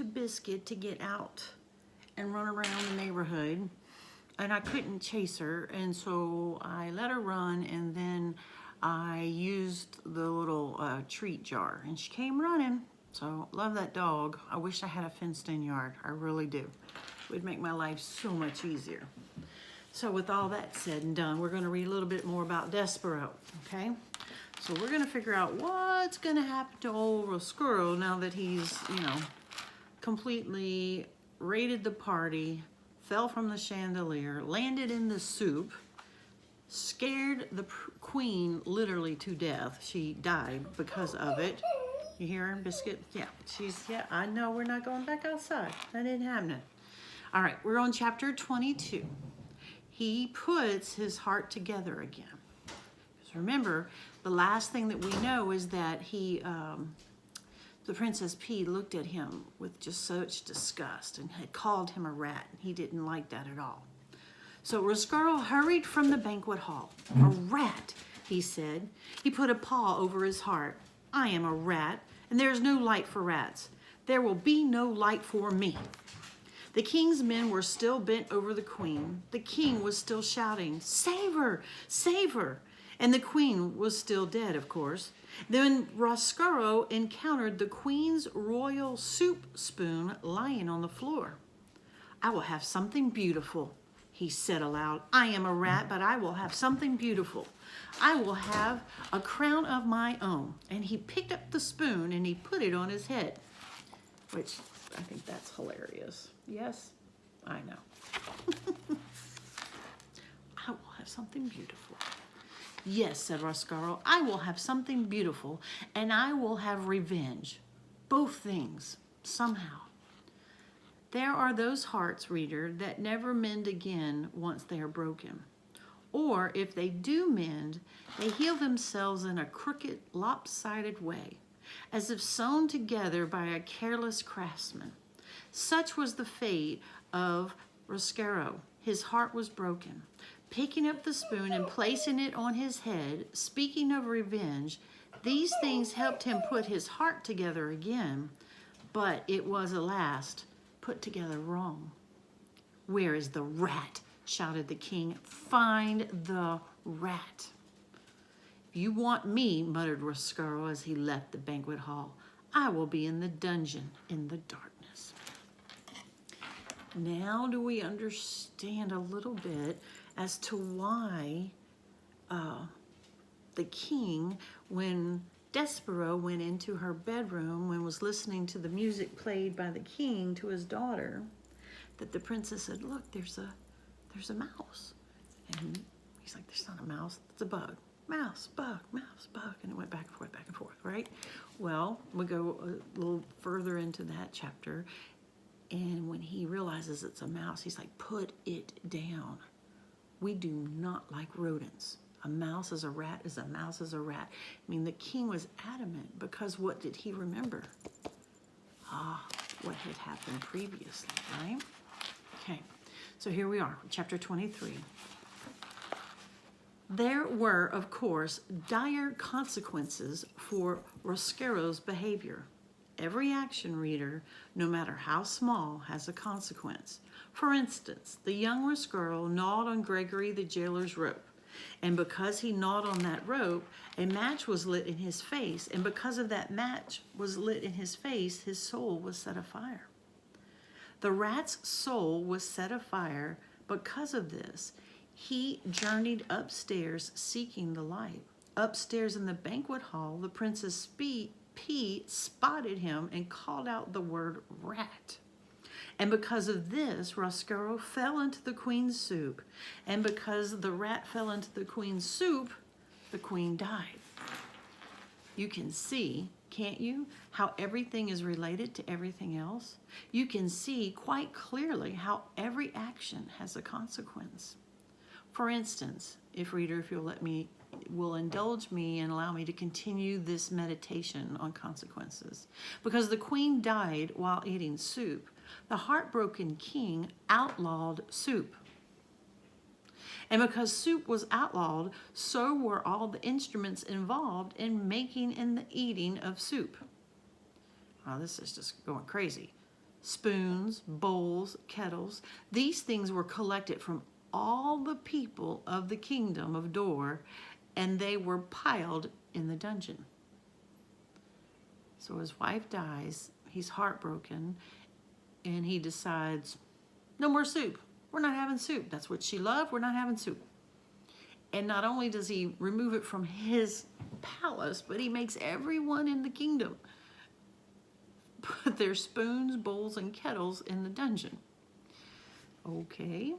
to Biscuit to get out and run around the neighborhood, and I couldn't chase her, and so I let her run, and then I used the little treat jar, and she came running. So love that dog. I wish I had a fenced-in yard. I really do. It would make my life so much easier. So with all that said and done, we're going to read a little bit more about Despero, okay? So we're going to figure out what's going to happen to old Roscuro now that he's, completely raided the party, fell from the chandelier, landed in the soup, scared the queen literally to death. She died because of it. You hear her, Biscuit? Yeah, I know we're not going back outside. That ain't happening. All right, we're on chapter 22. He puts his heart together again. Because remember, the last thing that we know is that the Princess P looked at him with just such disgust and had called him a rat. He didn't like that at all. So Roscuro hurried from the banquet hall. A rat, he said. He put a paw over his heart. I am a rat, and there is no light for rats. There will be no light for me. The king's men were still bent over the queen. The king was still shouting, save her, save her. And the queen was still dead, of course. Then Roscuro encountered the queen's royal soup spoon lying on the floor. I will have something beautiful, he said aloud. I am a rat, but I will have something beautiful. I will have a crown of my own. And he picked up the spoon and he put it on his head, which I think that's hilarious. Yes, I know. I will have something beautiful. Yes, said Roscuro, I will have something beautiful, and I will have revenge. Both things, somehow. There are those hearts, reader, that never mend again once they are broken. Or, if they do mend, they heal themselves in a crooked, lopsided way, as if sewn together by a careless craftsman. Such was the fate of Roscuro. His heart was broken. Picking up the spoon and placing it on his head, speaking of revenge, these things helped him put his heart together again, but it was, alas, put together wrong. Where is the rat? Shouted the king. Find the rat. If you want me, muttered Roscuro as he left the banquet hall, I will be in the dungeon in the darkness. Now do we understand a little bit as to why the king, when Despero went into her bedroom and was listening to the music played by the king to his daughter, that the princess said, look, there's a mouse. And he's like, there's not a mouse, it's a bug. Mouse, bug, and it went back and forth, right? Well, we go a little further into that chapter, and when he realizes it's a mouse, he's like, put it down. We do not like rodents. A mouse is a rat is a mouse is a rat. I mean, the king was adamant because what did he remember? What had happened previously, right? Okay, so here we are, chapter 23. There were, of course, dire consequences for Roscuro's behavior. Every action, reader, no matter how small, has a consequence. For instance, the young Roscuro gnawed on Gregory the jailer's rope, and because he gnawed on that rope, a match was lit in his face, and because of that match was lit in his face, his soul was set afire. The rat's soul was set afire because of this. He journeyed upstairs seeking the light. Upstairs in the banquet hall, the Princess P spotted him and called out the word rat. And because of this, Roscuro fell into the queen's soup. And because the rat fell into the queen's soup, the queen died. You can see, can't you, how everything is related to everything else? You can see quite clearly how every action has a consequence. For instance, if you'll will indulge me and allow me to continue this meditation on consequences. Because the queen died while eating soup, the heartbroken king outlawed soup. And because soup was outlawed, so were all the instruments involved in making and the eating of soup. Wow, this is just going crazy. spoons, bowls, kettles. These things were collected from all the people of the kingdom of Dor, and they were piled in the dungeon. So his wife dies, he's heartbroken, and he decides, no more soup. We're not having soup. That's what she loved. We're not having soup. And not only does he remove it from his palace, but he makes everyone in the kingdom put their spoons, bowls, and kettles in the dungeon. Okay.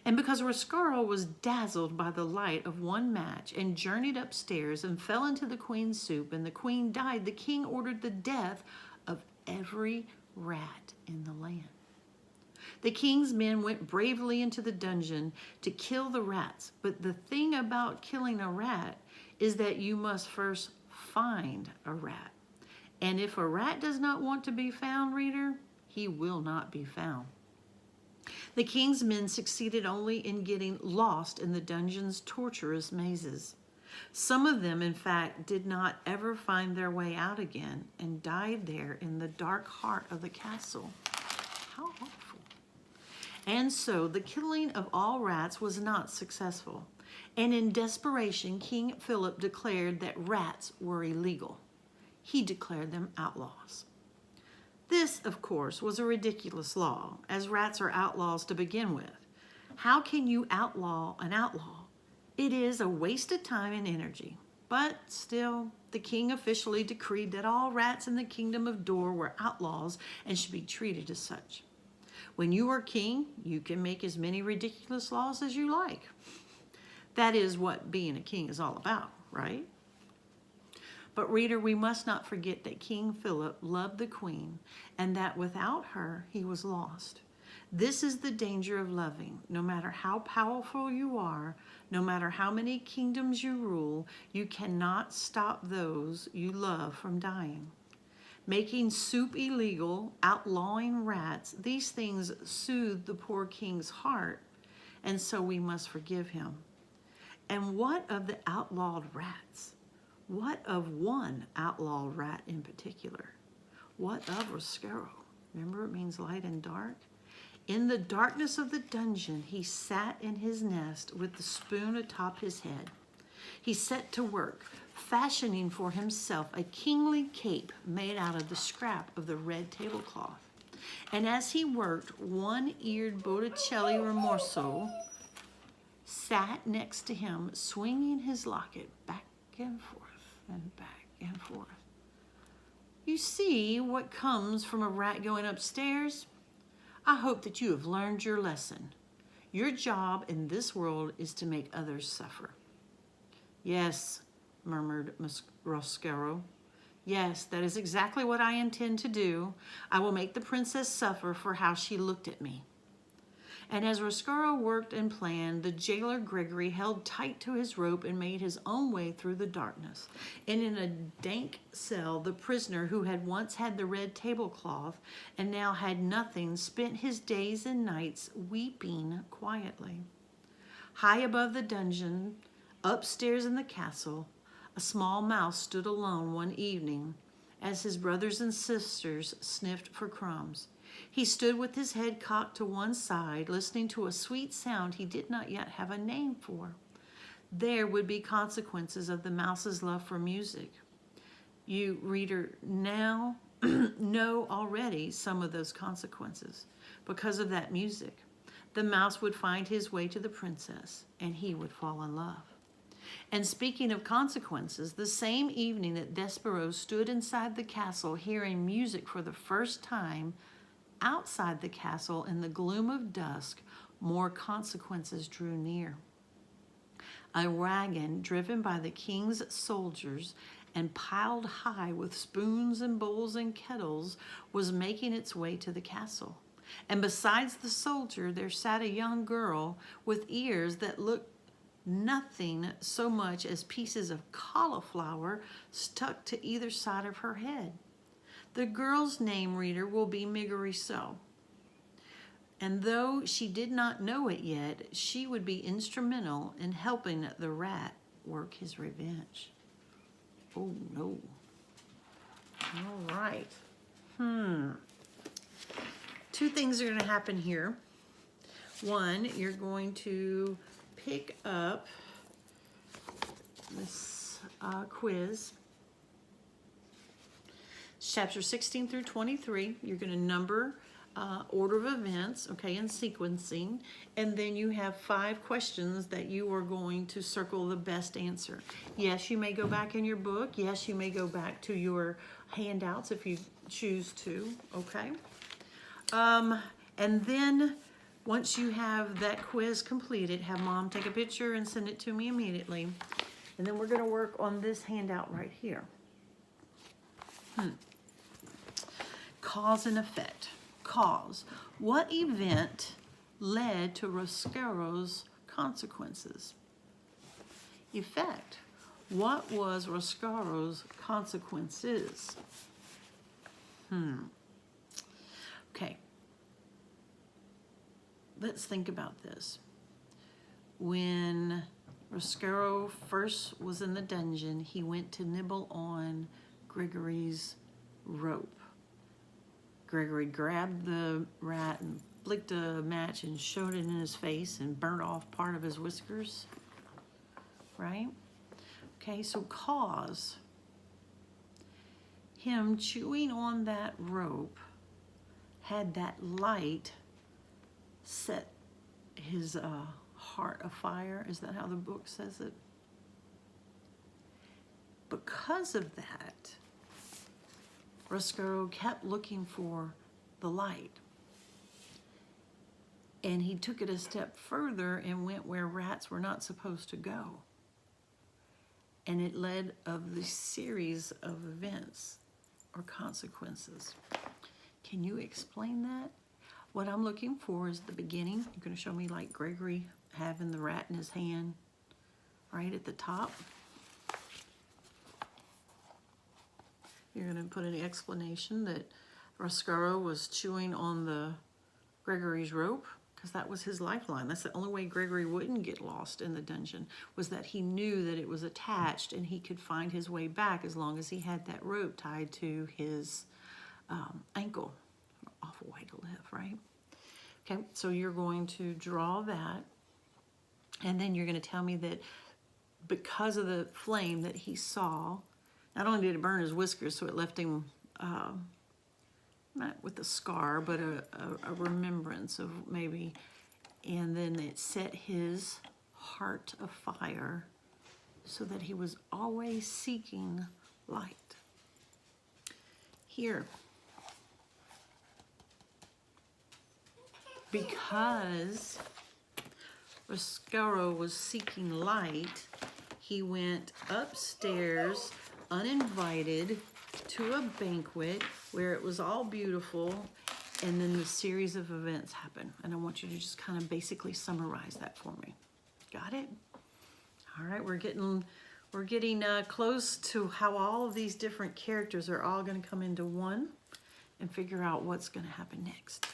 And because Roscaro was dazzled by the light of one match and journeyed upstairs and fell into the queen's soup, and the queen died, the king ordered the death of every rat in the land. The king's men went bravely into the dungeon to kill the rats. But the thing about killing a rat is that you must first find a rat. And if a rat does not want to be found, reader, he will not be found. The king's men succeeded only in getting lost in the dungeon's torturous mazes. Some of them, in fact, did not ever find their way out again and died there in the dark heart of the castle. How awful. And so the killing of all rats was not successful. And in desperation, King Philip declared that rats were illegal. He declared them outlaws. This, of course, was a ridiculous law, as rats are outlaws to begin with. How can you outlaw an outlaw? It is a waste of time and energy. But still, the king officially decreed that all rats in the kingdom of Dor were outlaws and should be treated as such. When you are king, you can make as many ridiculous laws as you like. That is what being a king is all about, right? But reader, we must not forget that King Philip loved the queen and that without her, he was lost. This is the danger of loving. No matter how powerful you are, no matter how many kingdoms you rule, you cannot stop those you love from dying. Making soup illegal, outlawing rats, these things soothed the poor king's heart, and so we must forgive him. And what of the outlawed rats? What of one outlawed rat in particular? What of Roscaro? Remember, it means light and dark. In the darkness of the dungeon, he sat in his nest with the spoon atop his head. He set to work, fashioning for himself a kingly cape made out of the scrap of the red tablecloth. And as he worked, one-eared Botticelli Ramoso sat next to him, swinging his locket back and forth and back and forth. You see what comes from a rat going upstairs? I hope that you have learned your lesson. Your job in this world is to make others suffer. Yes, murmured Roscaro. Yes, that is exactly what I intend to do. I will make the princess suffer for how she looked at me. And as Roscaro worked and planned, the jailer Gregory held tight to his rope and made his own way through the darkness. And in a dank cell, the prisoner who had once had the red tablecloth and now had nothing spent his days and nights weeping quietly. High above the dungeon, upstairs in the castle, a small mouse stood alone one evening as his brothers and sisters sniffed for crumbs. He stood with his head cocked to one side, listening to a sweet sound he did not yet have a name for. There would be consequences of the mouse's love for music. You, reader, now know already some of those consequences. Because of that music, the mouse would find his way to the princess, and he would fall in love. And speaking of consequences, the same evening that Despereaux stood inside the castle hearing music for the first time, outside the castle in the gloom of dusk, more consequences drew near. A wagon driven by the king's soldiers and piled high with spoons and bowls and kettles was making its way to the castle. And besides the soldier, there sat a young girl with ears that looked nothing so much as pieces of cauliflower stuck to either side of her head. The girl's name, reader, will be Migorissot. And though she did not know it yet, she would be instrumental in helping the rat work his revenge. Oh, no. All right. Two things are going to happen here. One, you're going to pick up this quiz. Chapter 16 through 23. You're going to number order of events, okay, and sequencing. And then you have 5 questions that you are going to circle the best answer. Yes, you may go back in your book. Yes, you may go back to your handouts if you choose to, okay? And then once you have that quiz completed, have Mom take a picture and send it to me immediately. And then we're going to work on this handout right here. Cause and effect. Cause. What event led to Roscaro's consequences? Effect. What was Roscaro's consequences? Okay. Let's think about this. When Roscaro first was in the dungeon, he went to nibble on Gregory's rope. Gregory grabbed the rat and flicked a match and showed it in his face and burnt off part of his whiskers, right? Okay, so cause. Him chewing on that rope had that light set his heart afire. Is that how the book says it? Because of that, Roscaro kept looking for the light. And he took it a step further and went where rats were not supposed to go. And it led of the series of events or consequences. Can you explain that? What I'm looking for is the beginning. You're going to show me like Gregory having the rat in his hand right at the top. You're going to put an explanation that Roscaro was chewing on the Gregory's rope because that was his lifeline. That's the only way Gregory wouldn't get lost in the dungeon, was that he knew that it was attached and he could find his way back as long as he had that rope tied to his ankle. Awful way to live, right? Okay, so you're going to draw that, and then you're going to tell me that because of the flame that he saw, not only did it burn his whiskers, so it left him not with a scar, but a remembrance of maybe, and then it set his heart afire so that he was always seeking light. Here, because Roscaro was seeking light, he went upstairs uninvited to a banquet where it was all beautiful, and then the series of events happened. And I want you to just kind of basically summarize that for me. Got it? All right, we're getting close to how all of these different characters are all going to come into one and figure out what's going to happen next.